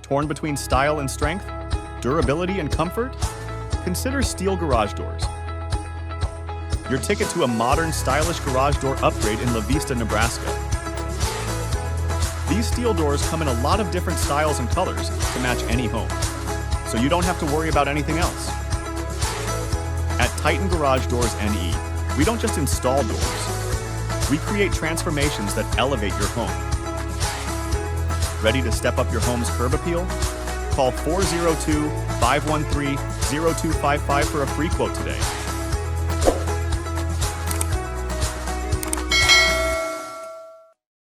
Torn between style and strength, durability and comfort? Consider steel garage doors. Your ticket to a modern, stylish garage door upgrade in Vista, Nebraska. These steel doors come in a lot of different styles and colors to match any home, so you don't have to worry about anything else. At Titan Garage Doors NE, we don't just install doors. We create transformations that elevate your home. Ready to step up your home's curb appeal? Call 402-513-0255 for a free quote today.